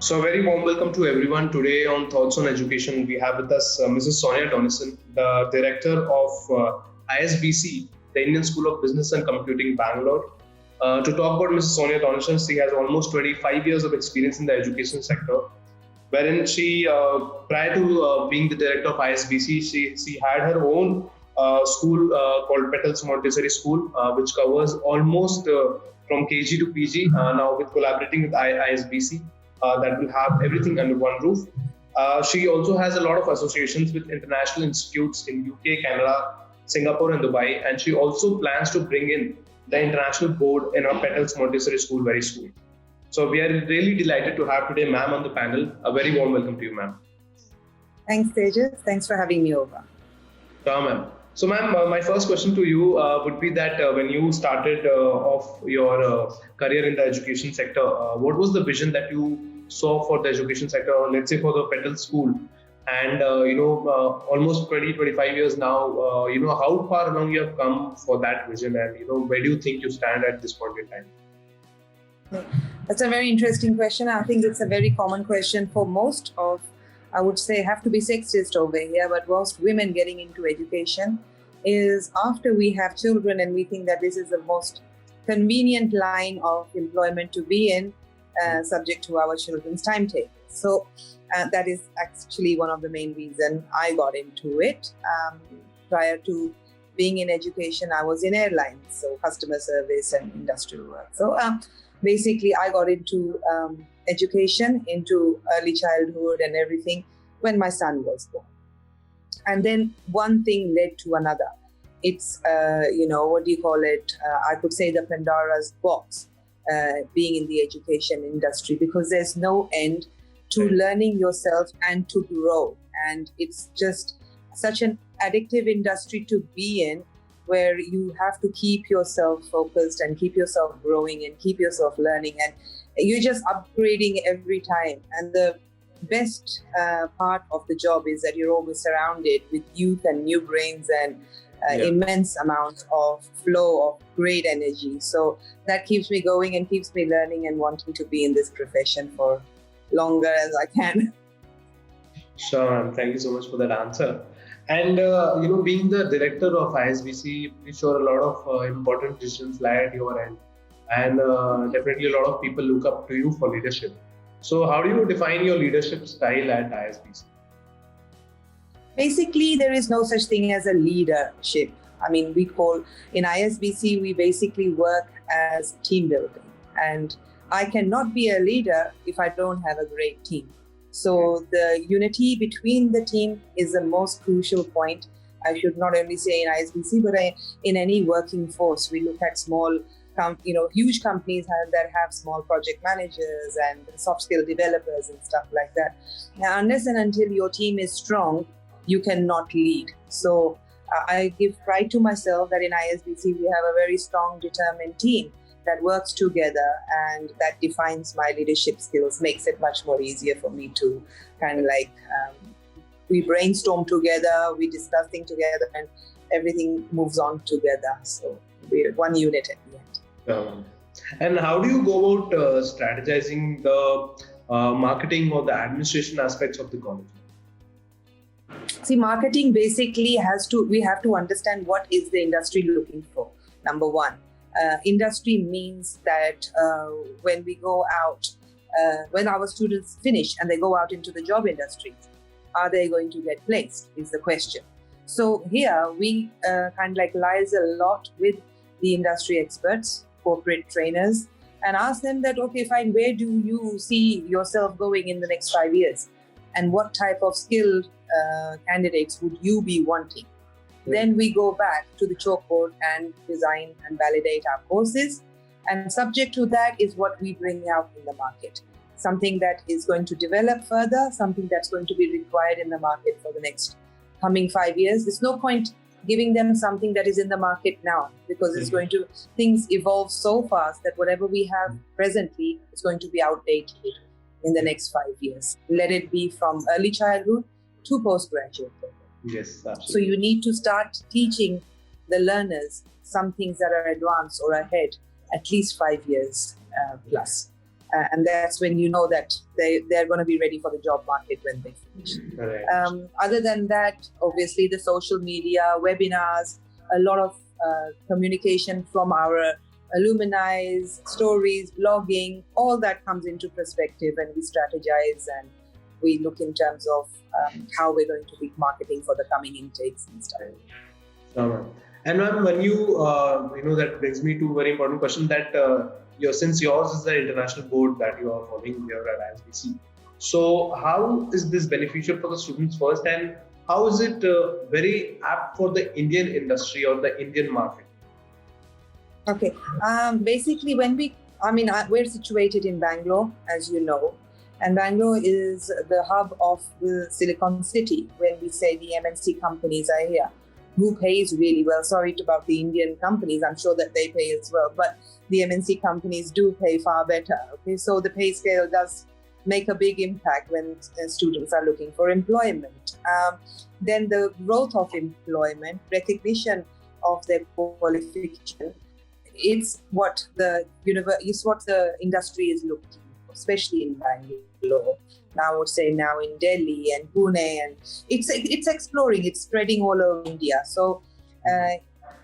So, a very warm welcome to everyone. Today on Thoughts on Education, we have with us Mrs. Soniya Donison, the Director of ISBC, the Indian School of Business and Computing, Bangalore. To talk about Mrs. Soniya Donison, she has almost 25 years of experience in the education sector, wherein she, prior to being the Director of ISBC, she had her own school called Petals Montessori School, which covers almost from KG to PG, now with collaborating with ISBC. That will have everything under one roof. She also has a lot of associations with international institutes in UK, Canada, Singapore, and Dubai, and she also plans to bring in the international board in our Petals Montessori School very soon. So we are really delighted to have today ma'am on the panel. A very warm welcome to you, ma'am. Thanks, Tejas. Thanks for having me over. Sure, ma'am. So, ma'am, my first question to you would be that when you started off your career in the education sector, what was the vision that you saw for the education sector, or let's say for the Petal School? And, almost 25 years now, how far along you have come for that vision, and, where do you think you stand at this point in time? That's a very interesting question. I think it's a very common question for most of, I would say, have to be sexist over here, but most women getting into education is after we have children and we think that this is the most convenient line of employment to be in, subject to our children's timetable. So that is actually one of the main reasons I got into it. Prior to being in education, I was in airlines, so customer service and industrial work. So basically, I got into education, into early childhood and everything when my son was born. And then one thing led to another. It's, what do you call it? I could say the Pandora's box, being in the education industry, because there's no end to learning yourself and to grow. And it's just such an addictive industry to be in, where you have to keep yourself focused and keep yourself growing and keep yourself learning. And you're just upgrading every time. And the best part of the job is that you're always surrounded with youth and new brains and immense amounts of flow of great energy. So that keeps me going and keeps me learning and wanting to be in this profession for longer as I can. Sure, thank you so much for that answer. And, being the director of ISBC, I'm sure a lot of important decisions lie at your end. And definitely a lot of people look up to you for leadership. So how do you define your leadership style at ISBC? Basically, there is no such thing as a leadership. I mean, in ISBC, we basically work as team building. And I cannot be a leader if I don't have a great team. So the unity between the team is the most crucial point. I should not only say in ISBC, but in any working force. We look at small, huge companies that have small project managers and soft skill developers and stuff like that. Now, unless and until your team is strong, you cannot lead. So I give pride to myself that in ISBC, we have a very strong, determined team that works together, and that defines my leadership skills, makes it much more easier for me to kind of we brainstorm together, we discuss things together, and everything moves on together. So we're one unit at the end. And how do you go about strategizing the marketing or the administration aspects of the college? See, marketing basically we have to understand what is the industry looking for. Number one. Industry means that when we go out, when our students finish and they go out into the job industry, are they going to get placed is the question. So here we liaise a lot with the industry experts, corporate trainers, and ask them that, okay, fine, where do you see yourself going in the next 5 years? And what type of skilled candidates would you be wanting? Then we go back to the chalkboard and design and validate our courses. And subject to that is what we bring out in the market. Something that is going to develop further, something that's going to be required in the market for the next coming 5 years. There's no point giving them something that is in the market now, because things evolve so fast that whatever we have presently is going to be outdated in the next 5 years. Let it be from early childhood to postgraduate. Yes, absolutely. So you need to start teaching the learners some things that are advanced or ahead, at least 5 years plus. And that's when you know that they're going to be ready for the job market when they finish. Right. Other than that, obviously the social media, webinars, a lot of communication from our alumni, stories, blogging, all that comes into perspective, and we strategize and we look in terms of how we're going to be marketing for the coming intakes and stuff. And ma'am, when that brings me to a very important question that since yours is the international board that you are following here at ISBC. So how is this beneficial for the students first, and how is it very apt for the Indian industry or the Indian market? Okay. Basically, we're situated in Bangalore, as you know, and Bangalore is the hub of the Silicon City. When we say the MNC companies are here, who pays really well. Sorry about the Indian companies. I'm sure that they pay as well, but the MNC companies do pay far better. Okay, so the pay scale does make a big impact when students are looking for employment. Then the growth of employment, recognition of their qualification, it's what the industry is looking for, especially in Bangalore. Now I would say now in Delhi and Pune, and it's exploring, it's spreading all over India. So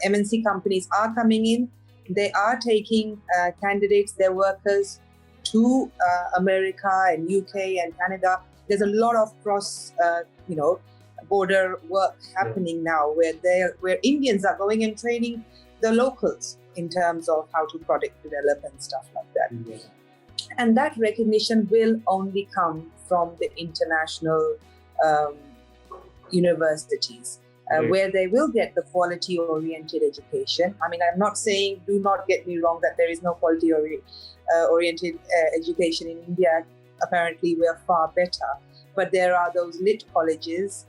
MNC companies are coming in. They are taking candidates, their workers to America and UK and Canada. There's a lot of cross, border work happening now where Indians are going and training the locals in terms of how to product develop and stuff like that. Yeah. And that recognition will only come from the international universities, where they will get the quality-oriented education. I mean, I'm not saying, do not get me wrong, that there is no quality-oriented education in India. Apparently, we are far better. But there are those lit colleges,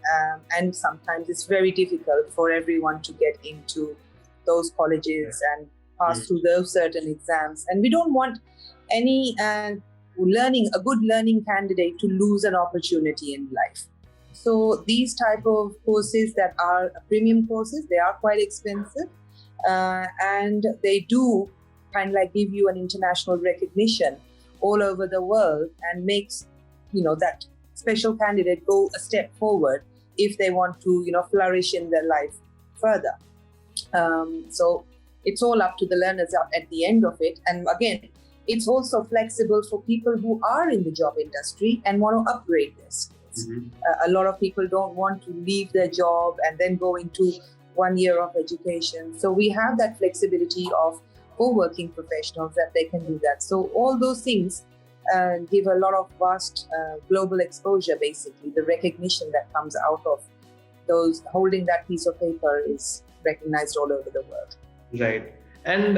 and sometimes it's very difficult for everyone to get into those colleges and pass through those certain exams. And we don't want any a good learning candidate to lose an opportunity in life. So these type of courses that are premium courses, they are quite expensive, and they do kind of like give you an international recognition all over the world, and makes that special candidate go a step forward if they want to flourish in their life further. So it's all up to the learners at the end of it. And again, it's also flexible for people who are in the job industry and want to upgrade their skills. A lot of people don't want to leave their job and then go into 1 year of education. So we have that flexibility for working professionals that they can do that. So all those things give a lot of vast global exposure, basically. The recognition that comes out of those holding that piece of paper is recognized all over the world. Right. And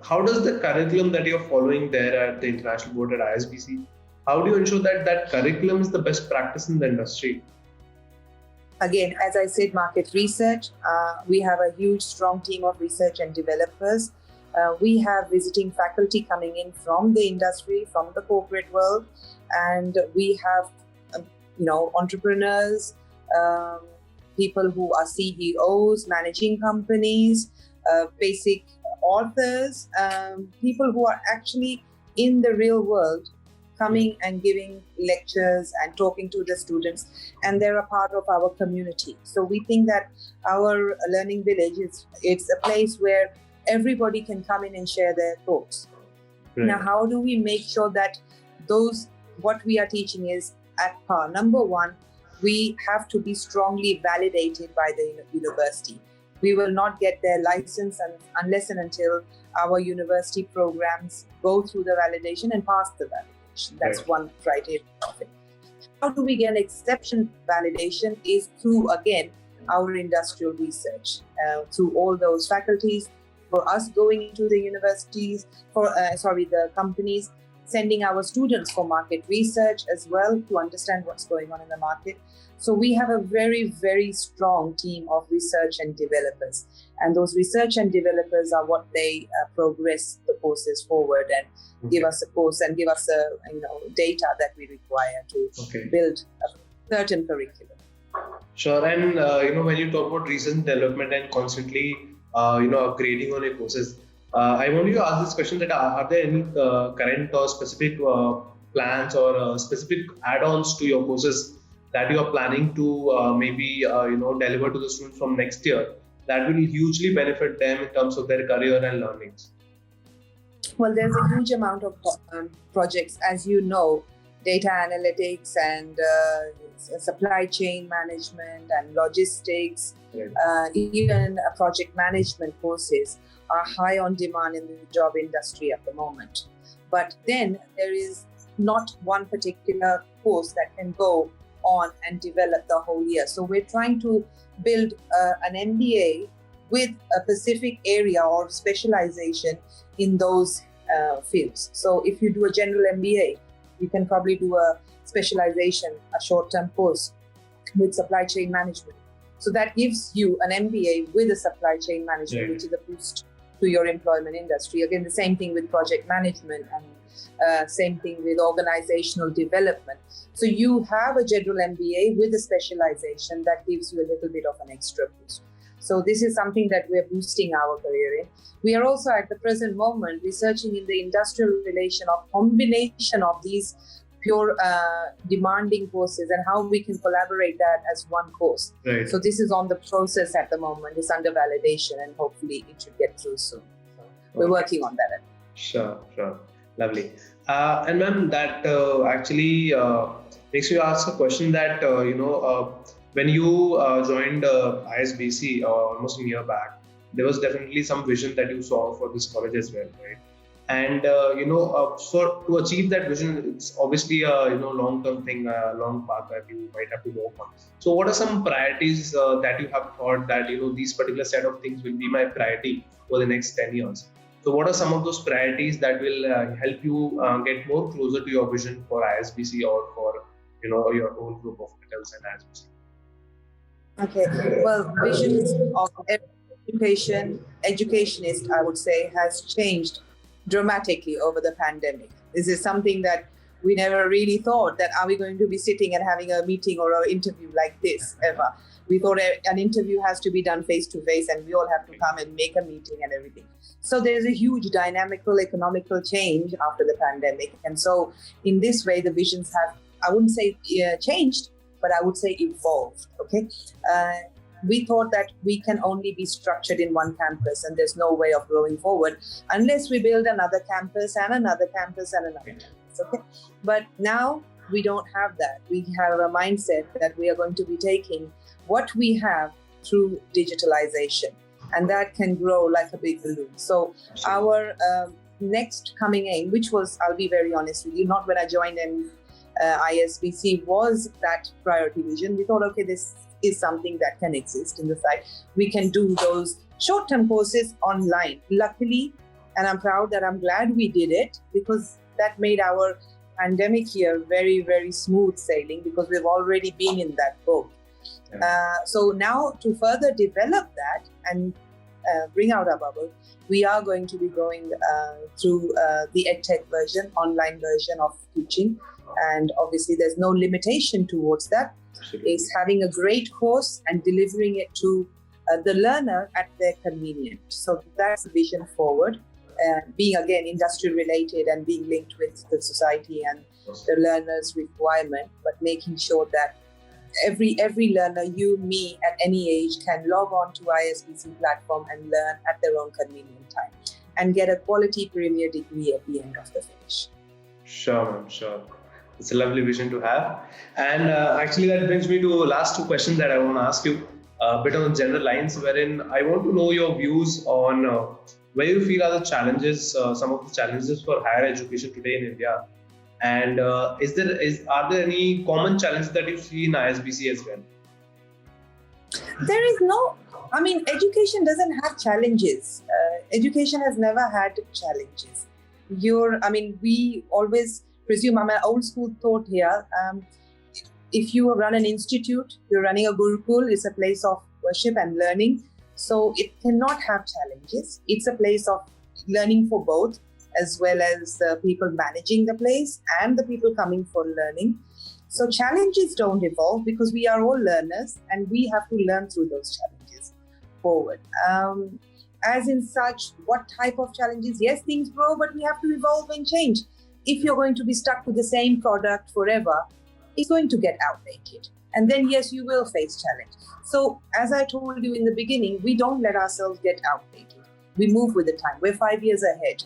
how does the curriculum that you're following there at the International Board at ISBC, how do you ensure that that curriculum is the best practice in the industry? Again, as I said, market research. We have a huge, strong team of research and developers. We have visiting faculty coming in from the industry, from the corporate world, and we have, entrepreneurs, people who are CEOs, managing companies, basic authors, people who are actually in the real world, coming and giving lectures and talking to the students, and they're a part of our community. So we think that our learning village it's a place where everybody can come in and share their thoughts. Right. Now, how do we make sure that what we are teaching is at par? Number one, we have to be strongly validated by the university. We will not get their license unless and until our university programs go through the validation and pass the validation. That's one criteria of it. How do we get exception validation is through, again, our industrial research, through all those faculties, for us going into the universities, the companies, sending our students for market research as well to understand what's going on in the market. So we have a very, very strong team of research and developers. And those research and developers are what they progress the courses forward and give us a course and give us data that we require to build a certain curriculum. Sure. And, when you talk about research and development and constantly, upgrading on your courses, I want you to ask this question: that are there any current or specific plans or specific add-ons to your courses that you are planning to maybe deliver to the students from next year that will hugely benefit them in terms of their career and learnings? Well, there's a huge amount of projects, as you know, data analytics and supply chain management and logistics, even project management courses are high on demand in the job industry at the moment. But then there is not one particular course that can go on and develop the whole year. So we're trying to build an MBA with a specific area or specialization in those fields. So if you do a general MBA, you can probably do a specialization, a short-term course with supply chain management. So that gives you an MBA with a supply chain management, which is a boost to your employment industry. Again, the same thing with project management and same thing with organizational development. So you have a general MBA with a specialization that gives you a little bit of an extra boost. So this is something that we're boosting our career in. We are also at the present moment researching in the industrial relation of combination of these pure demanding courses and how we can collaborate that as one course. Right. So this is on the process at the moment. It's under validation and hopefully it should get through soon. So we're working on that. Sure. Lovely. And ma'am, that actually makes me ask a question that, when you joined ISBC almost a year back, there was definitely some vision that you saw for this college as well, right? And so to achieve that vision, it's obviously a long-term thing, a long path that you might have to work on. So, what are some priorities that you have thought that these particular set of things will be my priority for the next 10 years? So, what are some of those priorities that will help you get more closer to your vision for ISBC or for your whole group of hotels and ISBC? Okay. Well, visions of educationist, I would say, has changed dramatically over the pandemic. This is something that we never really thought that are we going to be sitting and having a meeting or an interview like this ever. We thought an interview has to be done face to face and we all have to come and make a meeting and everything. So there's a huge dynamical economical change after the pandemic. And so in this way, the visions have, I wouldn't say changed, but I would say evolved. Okay. We thought that we can only be structured in one campus and there's no way of growing forward unless we build another campus and another campus and another campus. Okay. But now we don't have that. We have a mindset that we are going to be taking what we have through digitalization, and that can grow like a big balloon. So our next coming aim, which was, I'll be very honest with you, not when I joined ISBC, was that priority vision. We thought, okay, this is something that can exist in the site. We can do those short-term courses online. Luckily, and I'm proud that I'm glad we did it, because that made our pandemic year very, very smooth sailing, because we've already been in that boat. So now to further develop that and bring out our bubble, we are going to be going through the EdTech version, online version of teaching. And obviously there's no limitation towards that. Is having a great course and delivering it to the learner at their convenience. So that's the vision forward, being again industry related and being linked with the society and the learner's requirement, but making sure that every learner, you, me, at any age, can log on to ISBC platform and learn at their own convenient time and get a quality premier degree at the end of the finish. Sure, ma'am, sure. It's a lovely vision to have. And actually that brings me to last two questions that I want to ask you, a bit on general lines, wherein I want to know your views on where you feel are the challenges, some of the challenges for higher education today in India. And are there any common challenges that you see in ISBC as well? There is no, education doesn't have challenges. Education has never had challenges. We always presume, I'm an old school thought here. If you run an institute, you're running a Gurukul, it's a place of worship and learning. So it cannot have challenges. It's a place of learning for both, as well as the people managing the place and the people coming for learning. So challenges don't evolve because we are all learners and we have to learn through those challenges forward. as in such, what type of challenges? Yes, things grow, but we have to evolve and change. If you're going to be stuck with the same product forever, it's going to get outdated. And then, yes, you will face challenge. So, as I told you in the beginning, we don't let ourselves get outdated. We move with the time. We're 5 years ahead.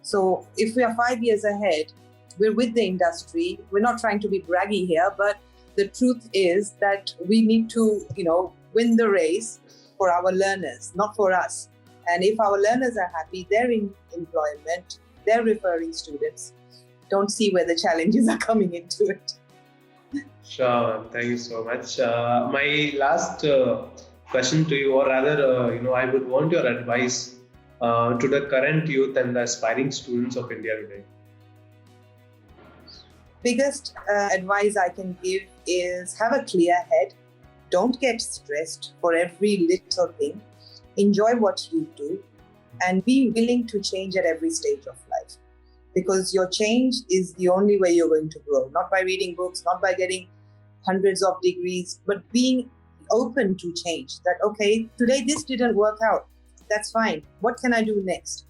So, if we are 5 years ahead, we're with the industry. We're not trying to be braggy here, but the truth is that we need to, win the race for our learners, not for us. And if our learners are happy, they're in employment, they're referring students. Don't see where the challenges are coming into it. Sure, thank you so much. My last question to you, or rather, I would want your advice to the current youth and the aspiring students of India today. Biggest advice I can give is have a clear head. Don't get stressed for every little thing. Enjoy what you do and be willing to change at every stage of life. Because your change is the only way you're going to grow. Not by reading books, not by getting hundreds of degrees, but being open to change. That, okay, today this didn't work out. That's fine. What can I do next?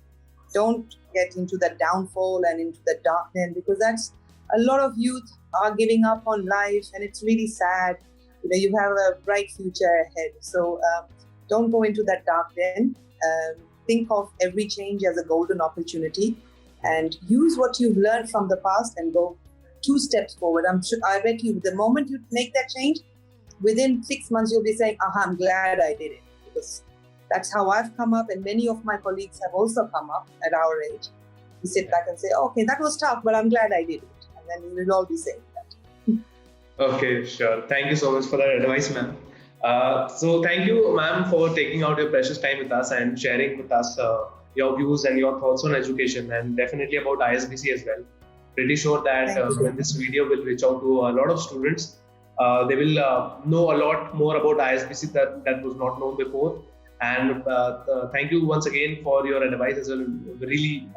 Don't get into the downfall and into the darkness, because that's a lot of youth are giving up on life, and it's really sad. You have a bright future ahead. So don't go into that dark den. Think of every change as a golden opportunity, and use what you've learned from the past and go 2 steps forward. I bet you the moment you make that change, within 6 months you'll be saying, I'm glad I did it. Because that's how I've come up, and many of my colleagues have also come up at our age. We sit back and say, okay, that was tough, but I'm glad I did it. And then we will all be saying that. Okay, sure. Thank you so much for that advice, ma'am. So thank you, ma'am, for taking out your precious time with us and sharing with us your views and your thoughts on education, and definitely about ISBC as well. Pretty sure that when this video will reach out to a lot of students, they will know a lot more about ISBC that was not known before. And thank you once again for your advice as well. Really,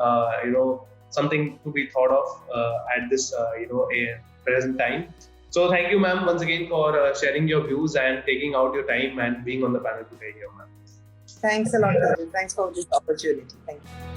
something to be thought of at this, present time. So thank you, ma'am, once again for sharing your views and taking out your time and being on the panel today here, ma'am. Thanks a lot, Ravi. Thanks for this opportunity. Thank you.